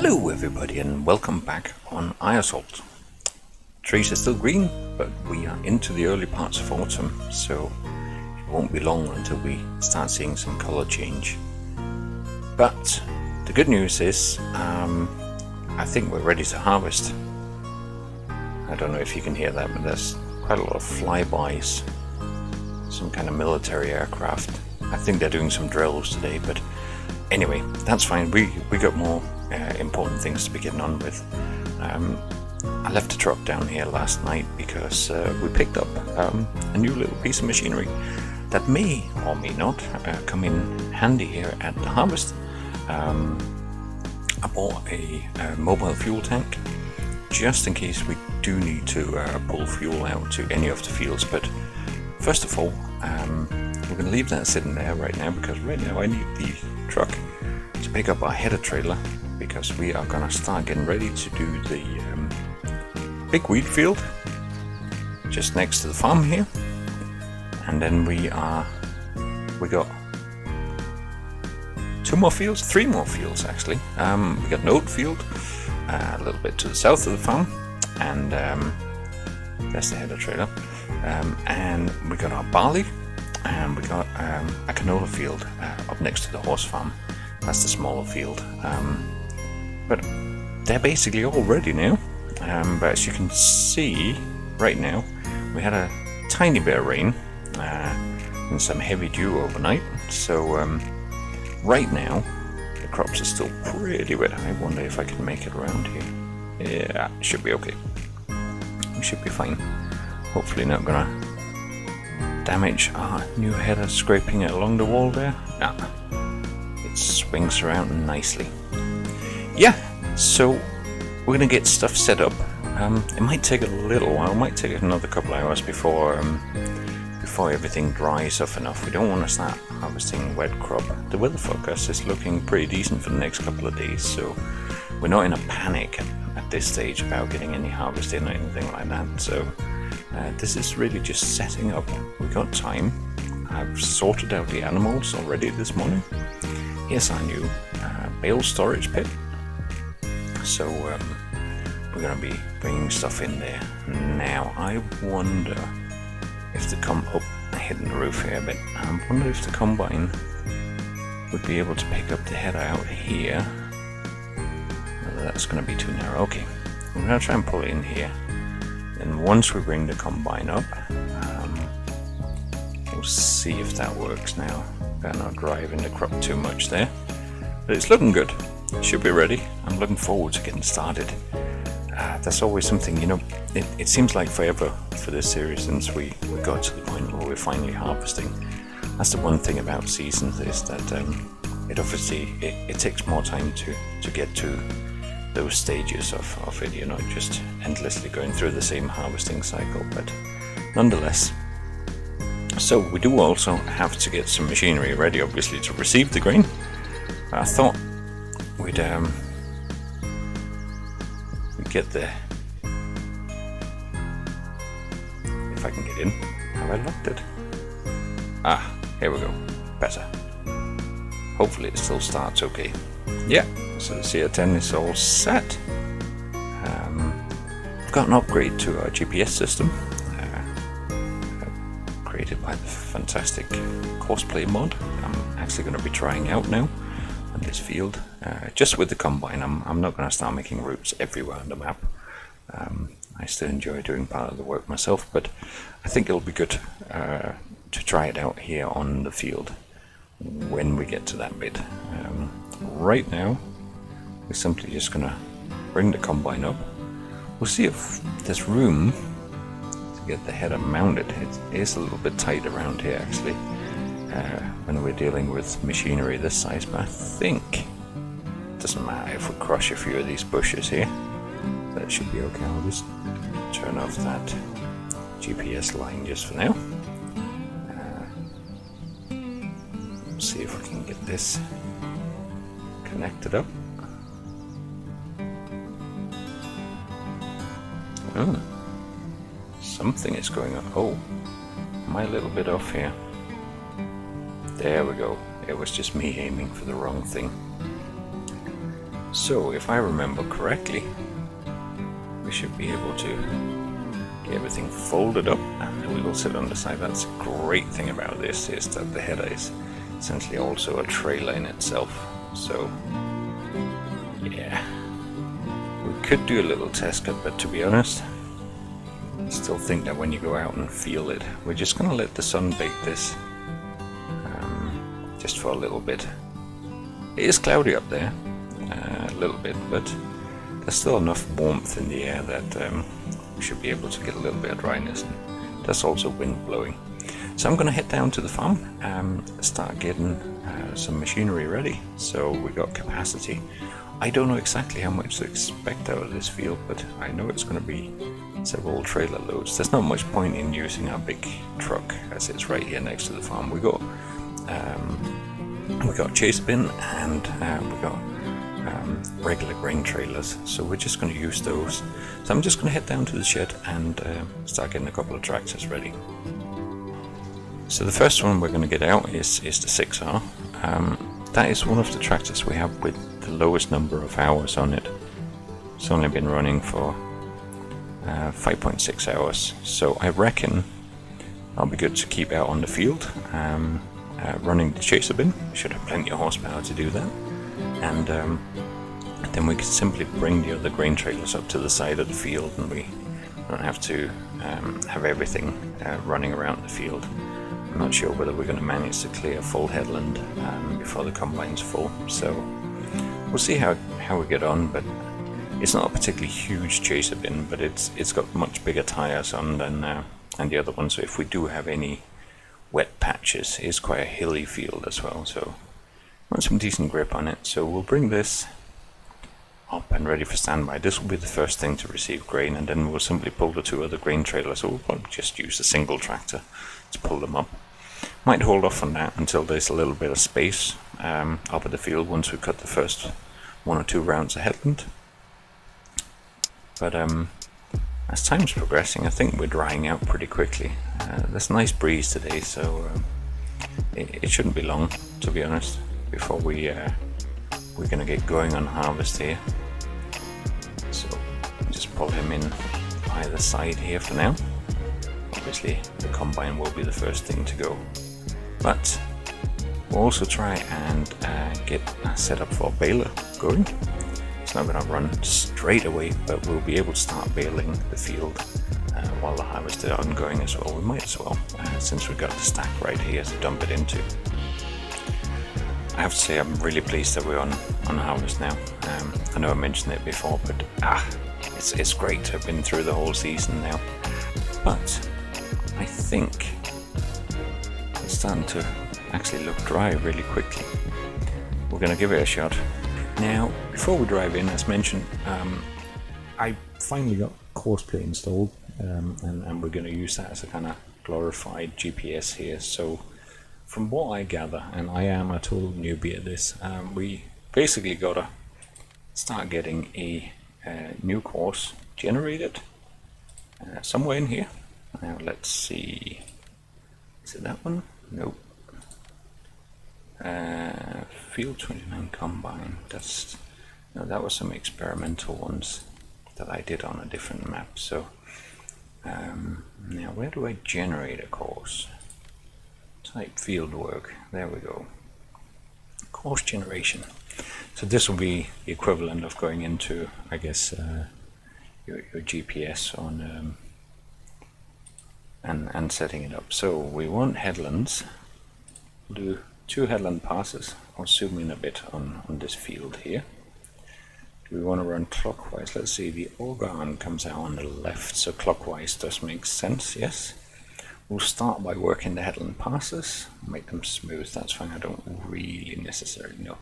Hello everybody and welcome back on Eiersholt. Trees are still green, but we are into the early parts of autumn, so it won't be long until we start seeing some color change. But the good news is, I think we're ready to harvest. I don't know if you can hear that, but there's quite a lot of flybys. Some kind of military aircraft. I think they're doing some drills today, but anyway, that's fine. We got more important things to be getting on with. I left the truck down here last night because we picked up a new little piece of machinery that may or may not come in handy here at the harvest. I bought a mobile fuel tank just in case we do need to pull fuel out to any of the fields, but first of all, we're going to leave that sitting there right now because right now I need the truck to pick up our header trailer because we are going to start getting ready to do the big wheat field just next to the farm here. And then we got 3 more fields actually. We got an oat field a little bit to the south of the farm, and that's the header trailer. And we got our barley, and we got a canola field up next to the horse farm. That's the smaller field. But they're basically all ready now. But as you can see right now, we had a tiny bit of rain and some heavy dew overnight. So right now the crops are still pretty wet. I wonder if I can make it around here. Yeah, it should be okay. We should be fine. Hopefully not gonna damage our new header scraping it along the wall there. Nah, it swings around nicely. Yeah, so we're gonna get stuff set up. It might take a little while, it might take another couple hours before everything dries off enough. We don't want to start harvesting wet crop. The weather forecast is looking pretty decent for the next couple of days, so we're not in a panic at this stage about getting any harvest in or anything like that. So this is really just setting up. We got time. I've sorted out the animals already this morning. Here's our new bale storage pit. So we're going to be bringing stuff in there. Now I wonder if hitting the roof here a bit. I wonder if the combine would be able to pick up the header out here. Whether that's going to be too narrow. Okay, I'm going to try and pull it in here. And once we bring the combine up, we'll see if that works now. Better not driving the crop too much there. But it's looking good. It should be ready. I'm looking forward to getting started. That's always something, you know, it seems like forever for this series since we got to the point where we're finally harvesting. That's the one thing about seasons, is that it obviously it takes more time to get to those stages of it, you know, just endlessly going through the same harvesting cycle, but nonetheless. So we do also have to get some machinery ready, obviously, to receive the grain. I thought we'd get the, if I can get in. Have I locked it? Ah, here we go. Better. Hopefully it still starts okay. Yeah, so the CR10 is all set. We've got an upgrade to our GPS system, created by the fantastic Courseplay mod. I'm actually going to be trying out now on this field, just with the combine. I'm not going to start making routes everywhere on the map. I still enjoy doing part of the work myself, but I think it'll be good to try it out here on the field when we get to that bit. Right now we're simply just going to bring the combine up. We'll see if there's room to get the header mounted. It is a little bit tight around here actually, when we're dealing with machinery this size, but I think it doesn't matter if we crush a few of these bushes here. That should be okay. I'll just turn off that GPS line just for now. See if we can get this connected up. Something is going on. Oh, am I a little bit off here? There we go. It was just me aiming for the wrong thing. So if I remember correctly, we should be able to get everything folded up and the wheel sit on the side. That's a great thing about this, is that the header is essentially also a trailer in itself. So yeah, we could do a little test cut, but to be honest, I still think that when you go out and feel it, we're just gonna let the sun bake this just for a little bit. It is cloudy up there a little bit, but there's still enough warmth in the air that we should be able to get a little bit of dryness. There's also wind blowing. So I'm going to head down to the farm and start getting some machinery ready. So we got capacity. I don't know exactly how much to expect out of this field, but I know it's going to be several trailer loads. There's not much point in using our big truck as it's right here next to the farm. We got chase bin and we got regular grain trailers, so we're just going to use those. So I'm just going to head down to the shed and start getting a couple of tractors ready. So the first one we're going to get out is the 6R. That is one of the tractors we have with the lowest number of hours on it. It's only been running for 5.6 hours, so I reckon that'll be good to keep out on the field. Running the chaser bin, we should have plenty of horsepower to do that, and then we can simply bring the other grain trailers up to the side of the field, and we don't have to have everything running around the field. I'm not sure whether we're going to manage to clear full headland before the combine's full, so we'll see how we get on. But it's not a particularly huge chaser bin, but it's got much bigger tires on than the other one, so if we do have any wet patches, it's quite a hilly field as well, so we want some decent grip on it. So we'll bring this up and ready for standby. This will be the first thing to receive grain, and then we'll simply pull the two other grain trailers, so we'll probably just use a single tractor to pull them up. Might hold off on that until there's a little bit of space up at the field once we cut the first 1 or 2 rounds of headland. But as time's progressing, I think we're drying out pretty quickly. There's a nice breeze today, so it shouldn't be long, to be honest, before we're going to get going on harvest here. So just pull him in either side here for now. Obviously the combine will be the first thing to go, but we'll also try and get set up for a baler going. It's not going to run straight away, but we'll be able to start baling the field while the harvest is ongoing as well. We might as well, since we've got the stack right here to dump it into. I have to say I'm really pleased that we're on harvest now. I know I mentioned it before, but it's great to have been through the whole season now. But I think it's starting to actually look dry really quickly. We're going to give it a shot. Now, before we drive in, as mentioned, I finally got Courseplay installed, and we're going to use that as a kind of glorified GPS here. So from what I gather, and I am a total newbie at this, we basically got to start getting a new course generated somewhere in here. Now let's see, is it that one? Nope. Field 29 combine, no, that was some experimental ones that I did on a different map. So now where do I generate a course? Type field work, there we go. Course generation. So this will be the equivalent of going into, I guess, your GPS on and setting it up. So we want headlands. We'll do 2 headland passes. I'll zoom in a bit on this field here. Do we want to run clockwise? Let's see, the organ comes out on the left, so clockwise does make sense, yes. We'll start by working the headland passes, make them smooth. That's fine, I don't really necessarily know.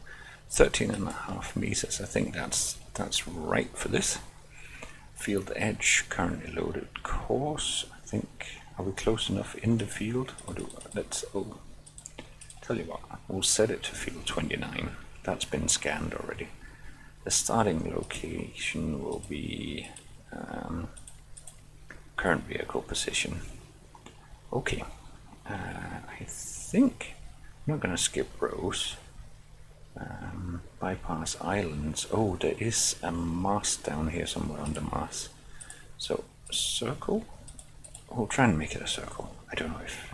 13.5 meters, I think that's right for this. Field edge currently loaded. Course, I think, are we close enough in the field? Or tell you what, we'll set it to field 29. That's been scanned already. The starting location will be current vehicle position. Okay, I think I'm not going to skip rows. bypass islands. Oh, there is a mast down here somewhere under mast. So circle. We'll try and make it a circle. I don't know if,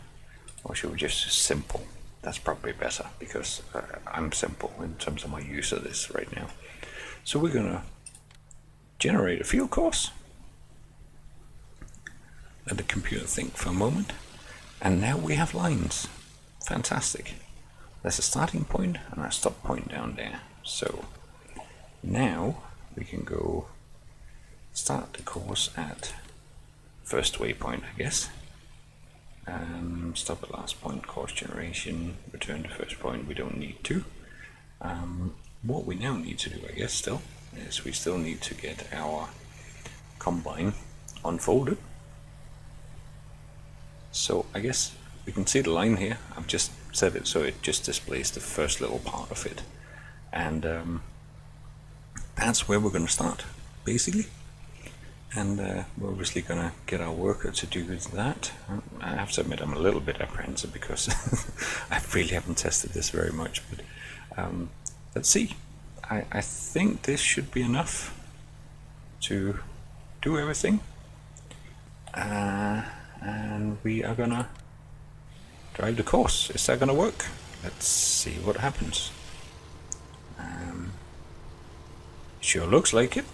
or should we just simple? That's probably better because I'm simple in terms of my use of this right now. So we're gonna generate a field course. Let the computer think for a moment. And now we have lines. Fantastic. There's a starting point and a stop point down there. So now we can go start the course at first waypoint, I guess. Stop at last point, course generation, return to first point. We don't need to. What we now need to do, I guess, still, is we still need to get our combine unfolded. So I guess we can see the line here. I've just set it so it just displays the first little part of it. And that's where we're going to start, basically. And we're obviously going to get our worker to do that. I have to admit I'm a little bit apprehensive because I really haven't tested this very much. But let's see. I think this should be enough to do everything. And we are going to drive the course. Is that going to work? Let's see what happens. Sure looks like it.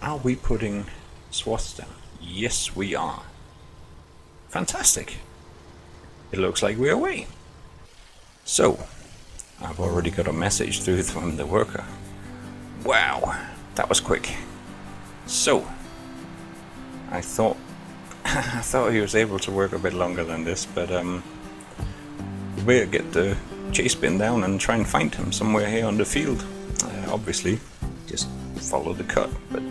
Are we putting swaths down? Yes, we are. Fantastic. It looks like we're away. So, I've already got a message through from the worker. Wow, that was quick. So, I thought he was able to work a bit longer than this, but we better get the chase bin down and try and find him somewhere here on the field. Obviously, just follow the cut. But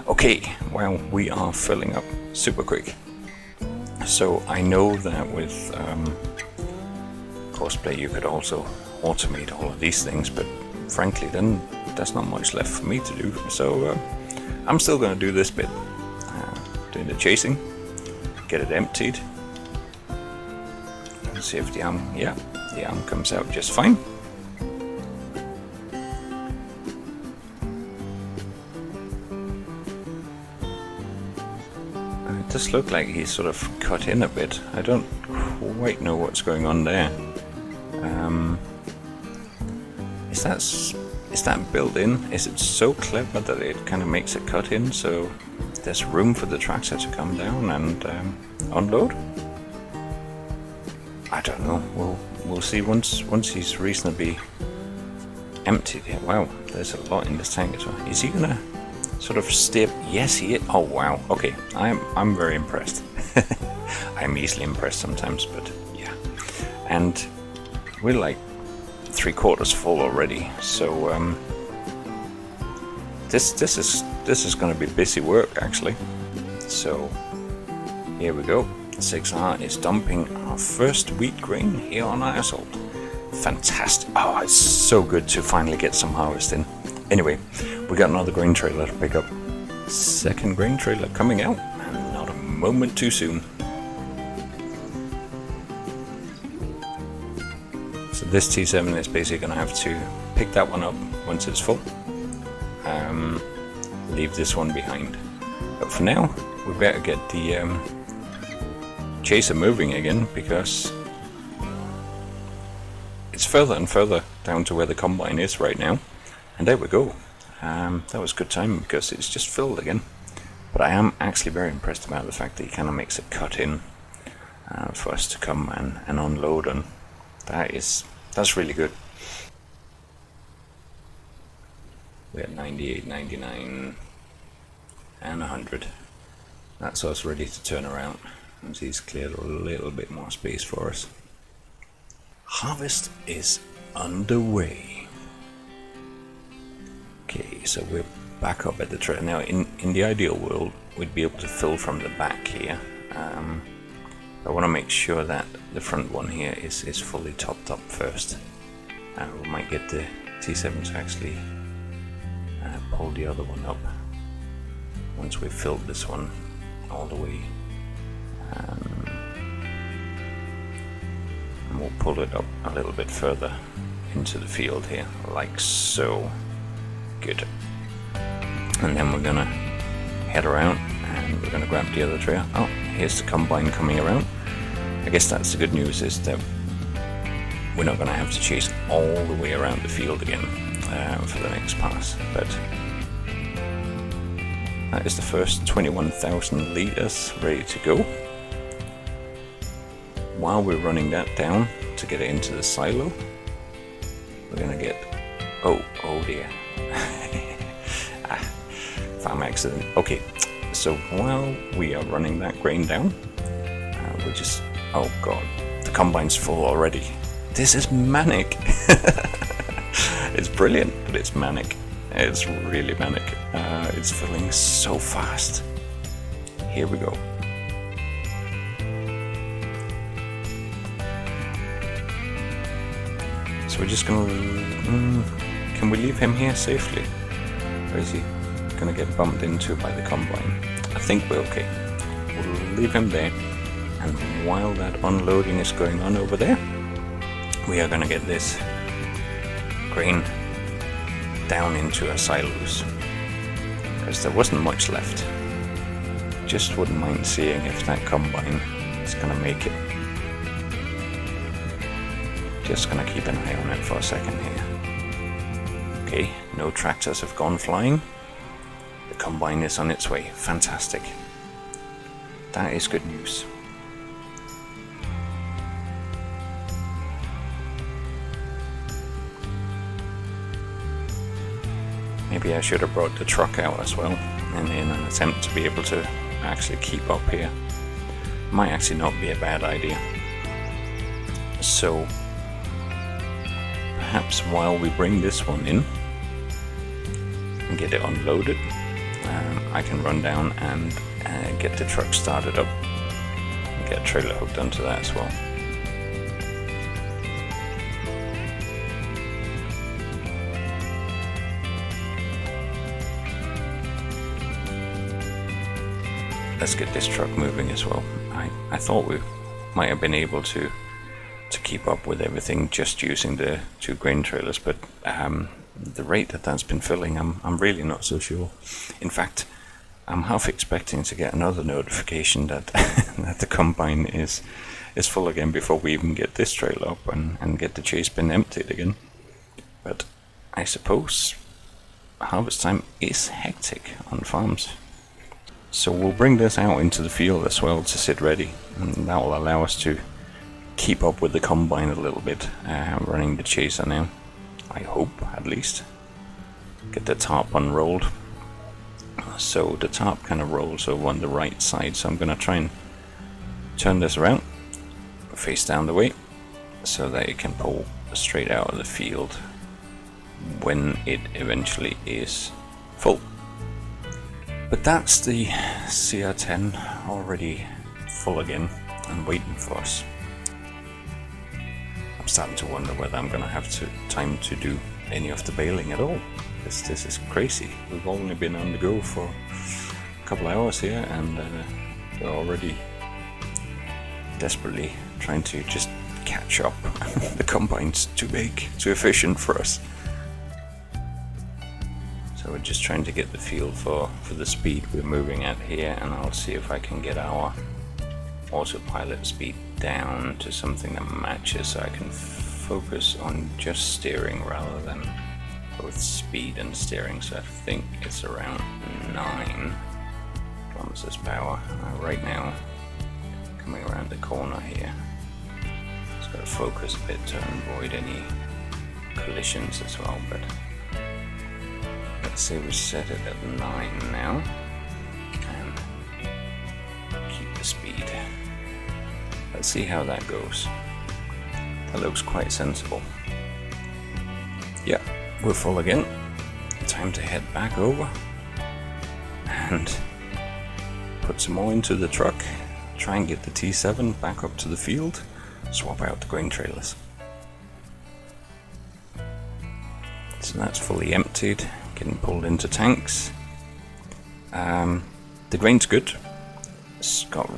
okay, well, we are filling up super quick. So I know that with Courseplay you could also automate all of these things, but frankly, then there's not much left for me to do. So I'm still going to do this bit, doing the chasing. Get it emptied. Let's see if the arm, yeah, the arm comes out just fine. It does look like he's sort of cut in a bit. I don't quite know what's going on there. Is that built in? Is it so clever that it kind of makes a cut in so there's room for the tractor to come down and unload? I don't know. We'll see once he's reasonably emptied. Yeah, wow, there's a lot in this tank as well. Is he gonna sort of step? Yes, he is. Oh wow. Okay, I'm very impressed. I'm easily impressed sometimes, but yeah. And we're like 3/4 full already. So this is going to be busy work actually. So here we go. 6R is dumping our first wheat grain here on Eiersholt. Fantastic. Oh, it's so good to finally get some harvest in. Anyway, we got another grain trailer to pick up. Second grain trailer coming out, and not a moment too soon. So this T7 is basically going to have to pick that one up once it's full. Leave this one behind. But for now, we better get the chaser moving again, because it's further and further down to where the combine is right now. And there we go. That was good time because it's just filled again. But I am actually very impressed about the fact that he kind of makes a cut in for us to come and unload, and that's really good. We're at 98, 99 and 100. That's us ready to turn around once he's cleared a little bit more space for us. Harvest is underway. Okay, so we're back up at the trailer. Now in the ideal world we'd be able to fill from the back here. I want to make sure that the front one here is fully topped up first. We might get the T7 to actually pull the other one up once we've filled this one all the way. And we'll pull it up a little bit further into the field here, like so. Good. And then we're gonna head around and we're gonna grab the other trailer. Oh, here's the combine coming around. I guess that's the good news, is that we're not gonna have to chase all the way around the field again for the next pass. But that is the first 21,000 liters ready to go. While we're running that down to get it into the silo, we're gonna get, oh dear, farm accident. Okay, so while we are running that grain down, we just, oh god, the combine's full already. This is manic. It's brilliant, but it's manic. It's really manic. It's filling so fast. Here we go. So we're just gonna, can we leave him here safely? Or is he gonna get bumped into by the combine? I think we're okay. We'll leave him there. And while that unloading is going on over there, we are gonna get this grain down into our silos. Because there wasn't much left. Just wouldn't mind seeing if that combine is gonna make it. Just gonna keep an eye on it for a second here. Okay, no tractors have gone flying. The combine is on its way. Fantastic. That is good news. Maybe I should have brought the truck out as well, in an attempt to be able to actually keep up here. Might actually not be a bad idea. So perhaps while we bring this one in and get it unloaded, I can run down and get the truck started up and get a trailer hooked onto that as well. Let's get this truck moving as well. I thought we might have been able to keep up with everything just using the 2 grain trailers, but the rate that that's been filling, I'm really not so sure. In fact, I'm half expecting to get another notification that that the combine is full again before we even get this trailer up and get the chase bin emptied again. But I suppose harvest time is hectic on farms. So we'll bring this out into the field as well to sit ready, and that will allow us to keep up with the combine a little bit, running the chaser now. I hope, at least. Get the tarp unrolled. So the tarp kind of rolls over on the right side, so I'm going to try and turn this around, face down the way, so that it can pull straight out of the field when it eventually is full. But that's the CR10 already full again and waiting for us. I'm starting to wonder whether I'm going to have time to do any of the baling at all. This is crazy. We've only been on the go for a couple of hours here, and we're already desperately trying to just catch up. The combine's too big, too efficient for us. So we're just trying to get the feel for the speed we're moving at here, and I'll see if I can get our autopilot speed down to something that matches, so I can focus on just steering rather than both speed and steering. So I think it's around 9 kilometers per hour right now, coming around the corner here. Just got to focus a bit to avoid any collisions as well, but let's say we set it at 9 now and keep the speed. Let's see how that goes. That looks quite sensible. Yeah, we're full again. Time to head back over and put some more into the truck. Try and get the T7 back up to the field. Swap out the grain trailers. So that's fully emptied, getting pulled into tanks. The grain's good. It's got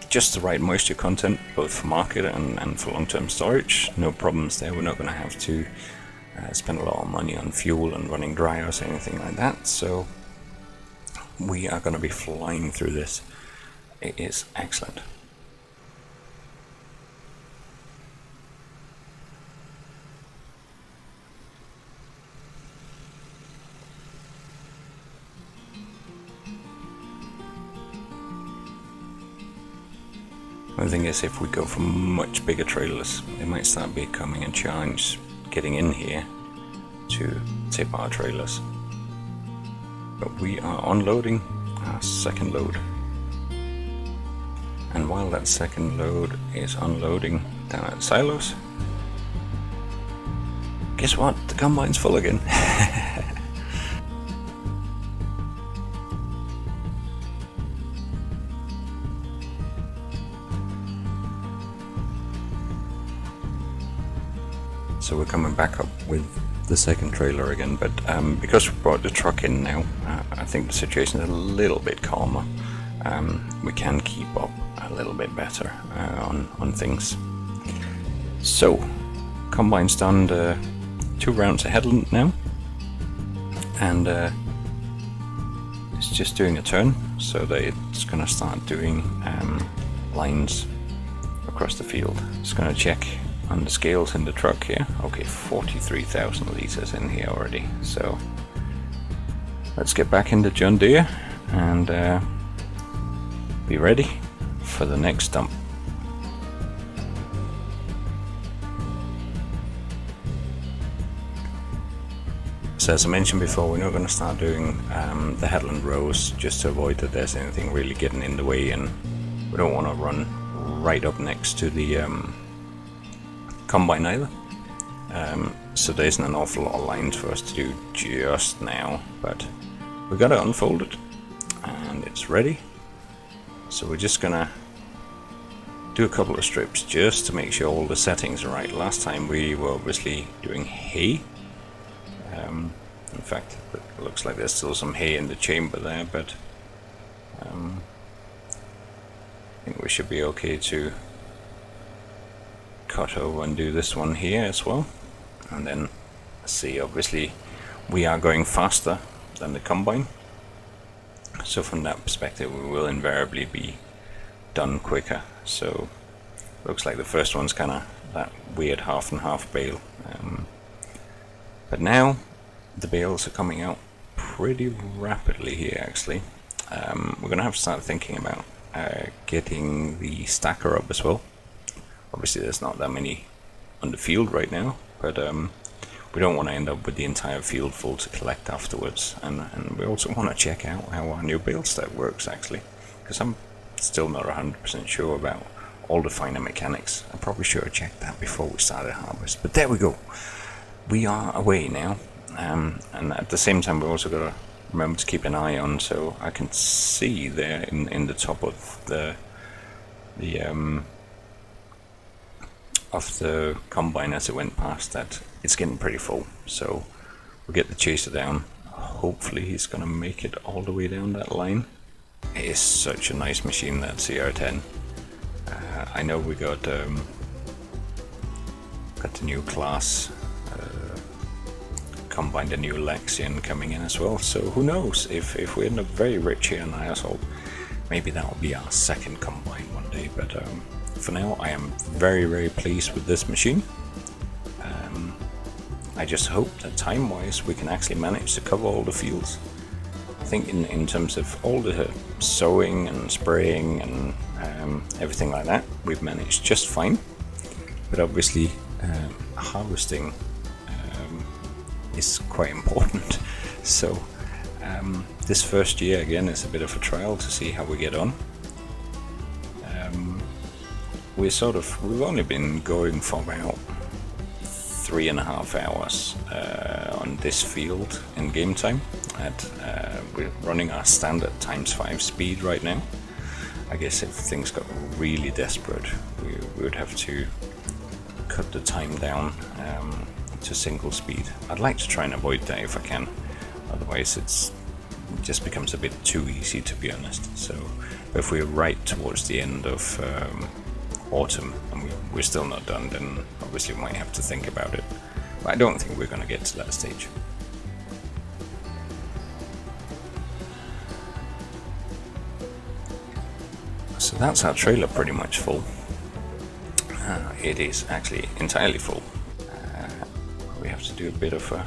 just the right moisture content, both for market and for long-term storage. No problems there. We're not going to have to spend a lot of money on fuel and running dryers or anything like that, so we are going to be flying through this. It is excellent. The thing is, if we go for much bigger trailers, it might start becoming a challenge getting in here to tip our trailers. But we are unloading our second load. And while that second load is unloading down at silos, guess what? The combine's full again. So we're coming back up with the second trailer again, but because we brought the truck in now, I think the situation is a little bit calmer. We can keep up a little bit better on things. So, combine's done the 2 rounds of headland now, and it's just doing a turn, so that it's going to start doing lines across the field. It's going to check on the scales in the truck here. Okay, 43,000 litres in here already. So let's get back into John Deere and be ready for the next dump. So as I mentioned before, we're not going to start doing the headland rows, just to avoid that there's anything really getting in the way, and we don't want to run right up next to the combine either. So there isn't an awful lot of lines for us to do just now, but we got it unfolded and it's ready. So we're just gonna do a couple of strips just to make sure all the settings are right. Last time we were obviously doing hay. In fact, it looks like there's still some hay in the chamber there, but I think we should be okay to cut over and do this one here as well. And then see, obviously we are going faster than the combine, so from that perspective we will invariably be done quicker. So looks like the first one's kind of that weird half and half bale, but now the bales are coming out pretty rapidly here actually. We're gonna have to start thinking about getting the stacker up as well. Obviously there's not that many on the field right now, but we don't want to end up with the entire field full to collect afterwards, and we also want to check out how our new bale stack works actually, because I'm still not 100% sure about all the finer mechanics. I probably should have checked that before we started harvest, but there we go. We are away now, and at the same time we've also got to remember to keep an eye on, so I can see there in the top of the combine as it went past that it's getting pretty full. So we'll get the chaser down. Hopefully he's gonna make it all the way down that line. It is such a nice machine, that CR10. I know we got the new class combine, the new Lexion coming in as well, so who knows, if we end up very rich here in Eiersholt, maybe that will be our second combine one day. But for now I am very pleased with this machine. I just hope that time-wise we can actually manage to cover all the fields. I think in terms of all the sowing and spraying and everything like that, we've managed just fine. But obviously harvesting is quite important. So this first year again is a bit of a trial to see how we get on. We've only been going for about 3.5 hours on this field in game time. We're running our standard ×5 speed right now. I guess if things got really desperate, we would have to cut the time down to single speed. I'd like to try and avoid that if I can, otherwise it just becomes a bit too easy, to be honest. So if we're right towards the end of autumn and we're still not done, then obviously we might have to think about it. But I don't think we're going to get to that stage. So that's our trailer pretty much full. It is actually entirely full. We have to do a bit of a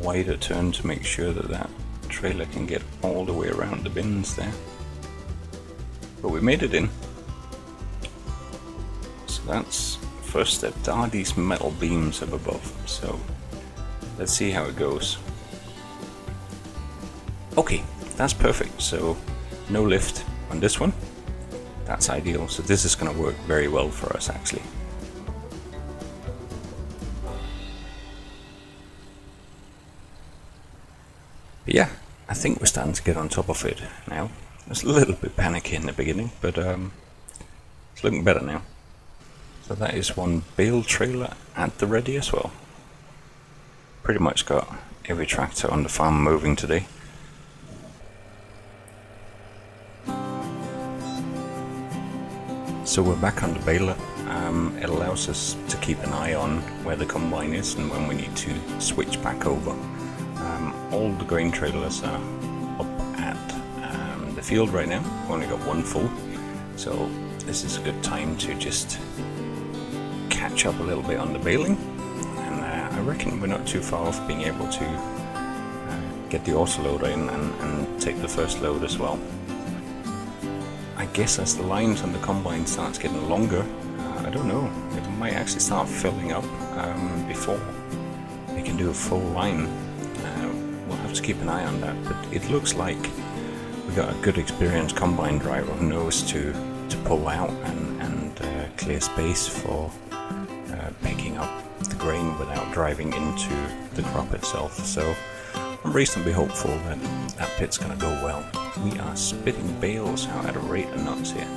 wider turn to make sure that that trailer can get all the way around the bins there. But we made it in. So that's first step. There are these metal beams up above, so let's see how it goes. Okay, that's perfect. So no lift on this one. That's ideal. So this is going to work very well for us actually. But yeah, I think we're starting to get on top of it now. It was a little bit panicky in the beginning, but it's looking better now. So that is one bale trailer at the ready as well. Pretty much got every tractor on the farm moving today. So we're back on the baler. It allows us to keep an eye on where the combine is and when we need to switch back over. All the grain trailers are up at the field right now. We've only got one full, so this is a good time to just catch up a little bit on the baling. And I reckon we're not too far off being able to get the autoloader in and take the first load as well. I guess as the lines on the combine starts getting longer, I don't know, it might actually start filling up before they can do a full line. We'll have to keep an eye on that, but it looks like we got a good experienced combine driver who knows to pull out and clear space for picking up the grain without driving into the crop itself. So I'm reasonably hopeful that that pit's going to go well. We are spitting bales out at a rate of knots here.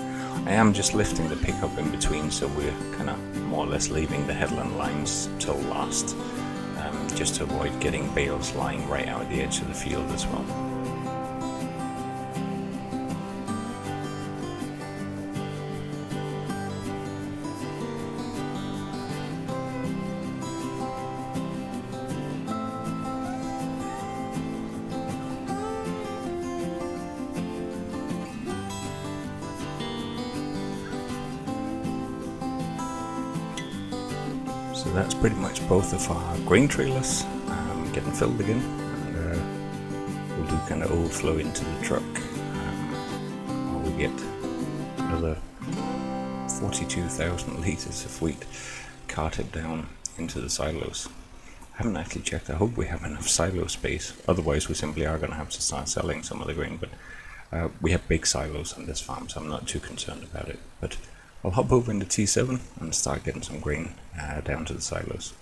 I am just lifting the pickup in between, so we're kind of more or less leaving the headland lines till last, just to avoid getting bales lying right out at the edge of the field as well. So that's pretty much both of our grain trailers getting filled again, and we'll do kind of overflow into the truck while we get another 42,000 litres of wheat carted down into the silos. I haven't actually checked. I hope we have enough silo space, otherwise we simply are going to have to start selling some of the grain, but we have big silos on this farm, so I'm not too concerned about it. But I'll hop over into T7 and start getting some grain down to the silos.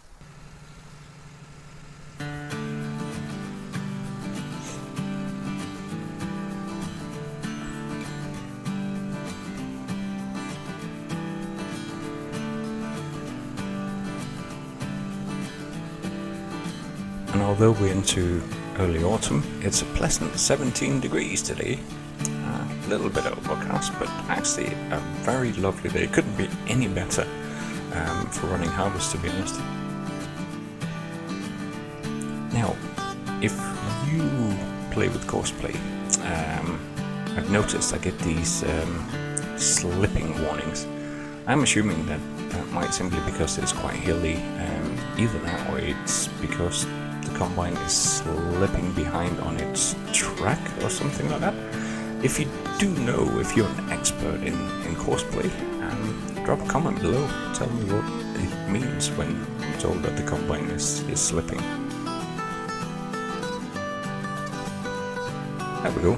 And although we're into early autumn, it's a pleasant 17 degrees today. A little bit overcast, but actually a very lovely day. It couldn't be any better for running harvest, to be honest. Now, if you play with Courseplay, I've noticed I get these slipping warnings. I'm assuming that might simply because it's quite hilly, either that or it's because the combine is slipping behind on its track or something like that. If you do know, if you're an expert in Courseplay, drop a comment below. Tell me what it means when I'm told that the combine is slipping. There we go.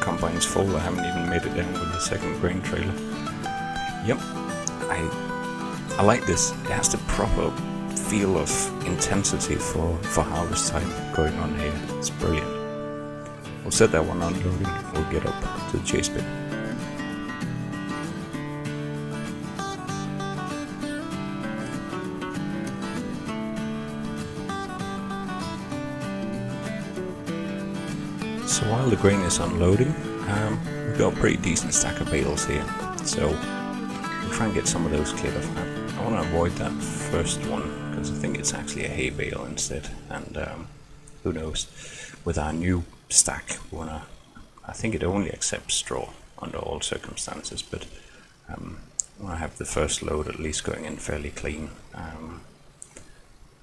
Combine's full. I haven't even made it down with the second grain trailer. Yep, I like this. It has the proper feel of intensity for harvest time going on here. It's brilliant. We'll set that one unloading. We'll get up to the chase pit. So while the grain is unloading, we've got a pretty decent stack of bales here. So we'll try and get some of those cleared off. I want to avoid that first one because I think it's actually a hay bale instead, and who knows, with our new stack I think it only accepts straw under all circumstances, but I want to have the first load at least going in fairly clean.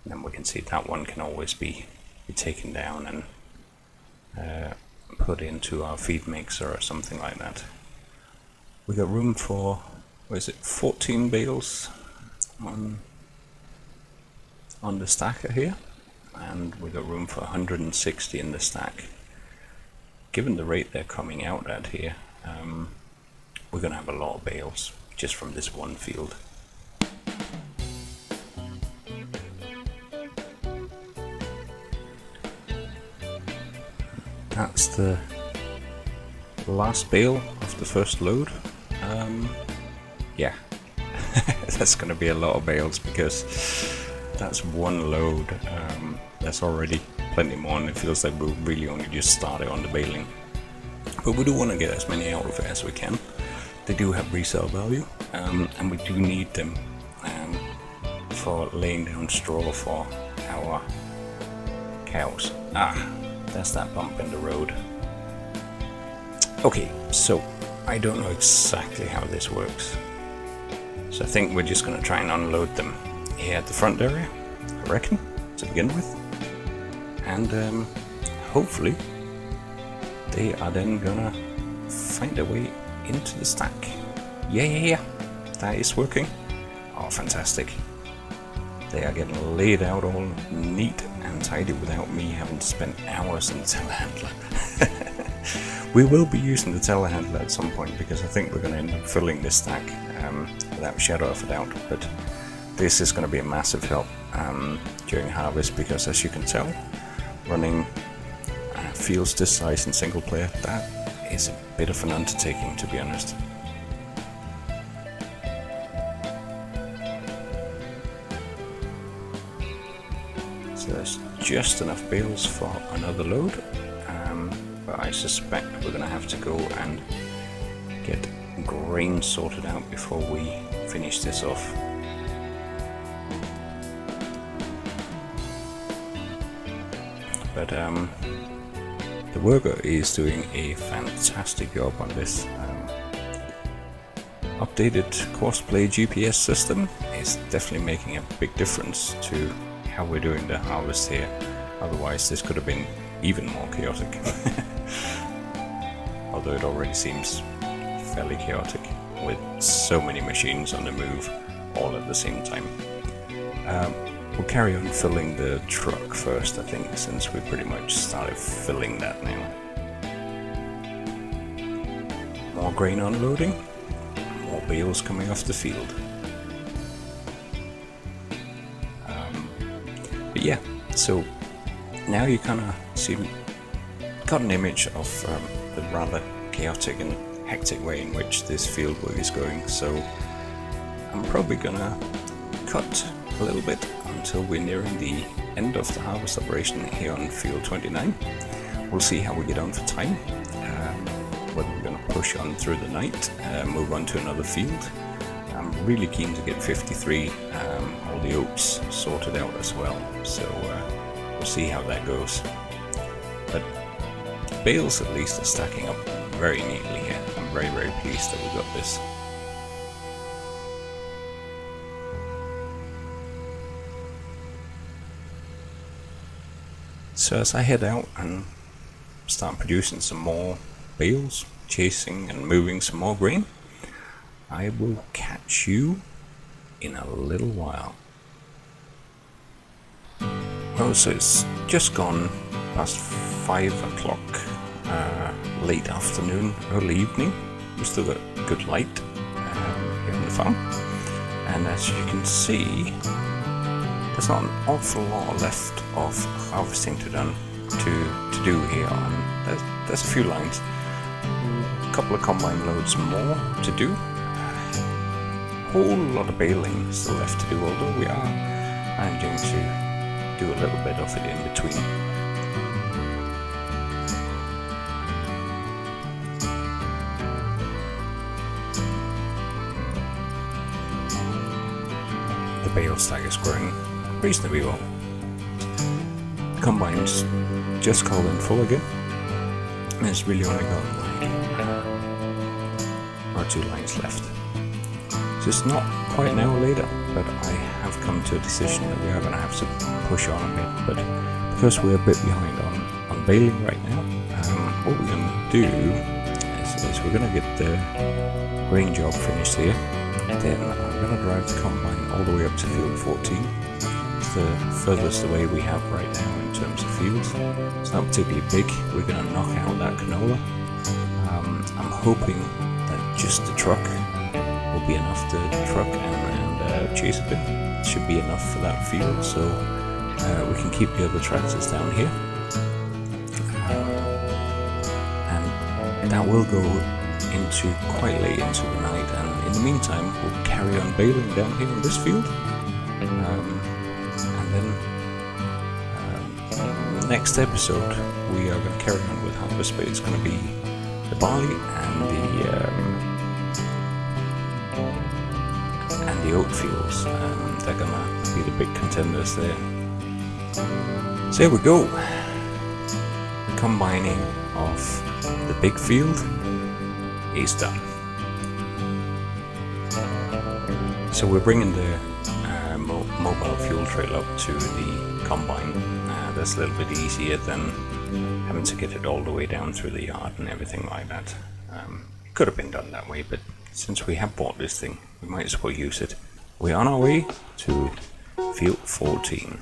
Then we can see that one can always be taken down and put into our feed mixer or something like that. We got room for, what is it, 14 bales on the stacker here, and we got room for 160 in the stack. Given the rate they're coming out at here, we're going to have a lot of bales just from this one field. That's the last bale of the first load. Yeah, that's going to be a lot of bales because that's one load. That's already plenty more, and it feels like we really only just started on the baling. But we do want to get as many out of it as we can. They do have resale value, and we do need them for laying down straw for our cows. That's that bump in the road. Okay, so I don't know exactly how this works. So I think we're just going to try and unload them here at the front area, I reckon, to begin with. And hopefully they are then gonna find a way into the stack. Yeah, that is working. Oh, fantastic. They are getting laid out all neat and tidy without me having to spend hours in the telehandler. We will be using the telehandler at some point because I think we're going to end up filling this stack without a shadow of a doubt. But this is going to be a massive help during harvest because, as you can tell, running fields this size in single player, that is a bit of an undertaking, to be honest. So there's just enough bales for another load, but I suspect we're going to have to go and get grain sorted out before we finish this off. But the worker is doing a fantastic job on this. Updated Courseplay GPS system is definitely making a big difference to how we're doing the harvest here. Otherwise this could have been even more chaotic. Although it already seems fairly chaotic with so many machines on the move all at the same time. We'll carry on filling the truck first, I think, since we pretty much started filling that now. More grain unloading, more bales coming off the field. But yeah, so now you kind of got an image of the rather chaotic and hectic way in which this field work is going. So I'm probably gonna cut a little bit until we're nearing the end of the harvest operation here on field 29. We'll see how we get on for time, whether we're going to push on through the night, move on to another field. I'm really keen to get 53, all the oats sorted out as well, so we'll see how that goes. But the bales at least are stacking up very neatly here. I'm very, very pleased that we got this. So as I head out and start producing some more bales, chasing and moving some more grain, I will catch you in a little while. Well, so it's just gone past 5 o'clock, late afternoon, early evening. We've still got good light here on the farm, and as you can see, there's not an awful lot left of harvesting to do here. There's a few lines, a couple of combine loads more to do, a whole lot of baling still left to do, although we are managing to do a little bit of it in between. bale stack is growing reasonably well. The combine's just called in full again, and it's really only got like 1 or 2 lines left. So it's not quite now later, but I have come to a decision that we are going to have to push on a bit. But because we're a bit behind on baling right now, what we're going to do is we're going to get the grain job finished here. Then I'm going to drive the combine all the way up to field 14. It's the furthest away we have right now in terms of fields. It's not particularly big. We're going to knock out that canola. I'm hoping that just the truck will be enough to truck and chase a bit. It should be enough for that field, so we can keep the other tractors down here. And that will go into quite late into the night, and in the meantime we'll carry on baling down here in this field, and then next episode we are going to carry on with harvest, but it's going to be the barley and the oat fields. They're going to be the big contenders there. So here we go, the combining of the big field is done. So we're bringing the mobile fuel trail up to the combine. That's a little bit easier than having to get it all the way down through the yard and everything like that. Could have been done that way, but since we have bought this thing, we might as well use it. We're on our way to field 14.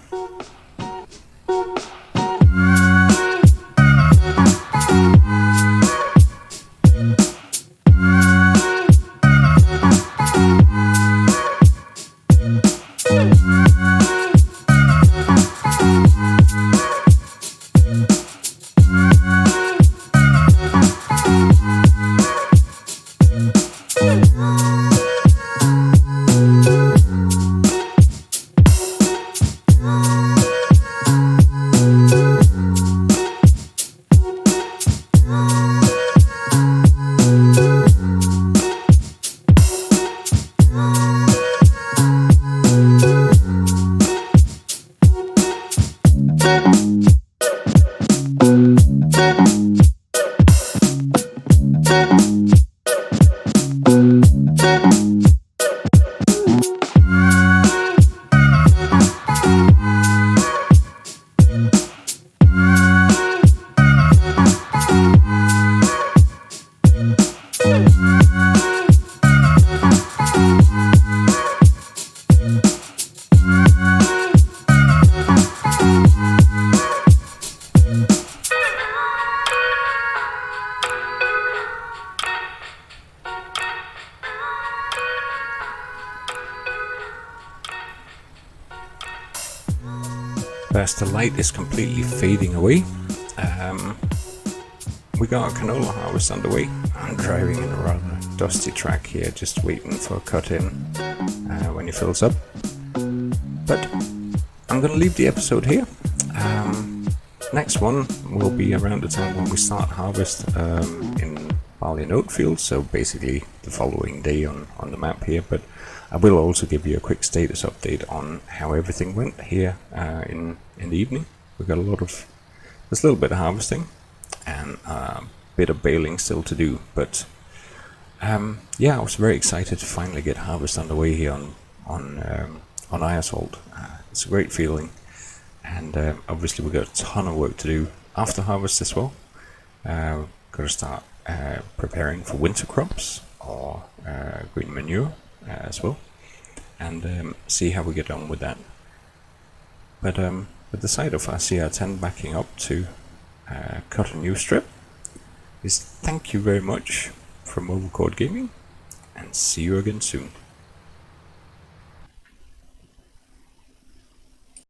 As the light is completely fading away, we got a canola harvest underway. I'm driving in a rather dusty track here, just waiting for a cut in when it fills up. But I'm going to leave the episode here. Next one will be around the time when we start harvest in barley and oat fields, so basically the following day on the map here. But I will also give you a quick status update on how everything went here in the evening. We've got there's a little bit of harvesting and a bit of baling still to do, but yeah, I was very excited to finally get harvest underway here on Eiersholt. It's a great feeling, and obviously we've got a ton of work to do after harvest as well. Got to start preparing for winter crops or green manure as well, and see how we get on with that. But with the side of our CR10 backing up to cut a new strip, is thank you very much from Overcord Gaming, and see you again soon.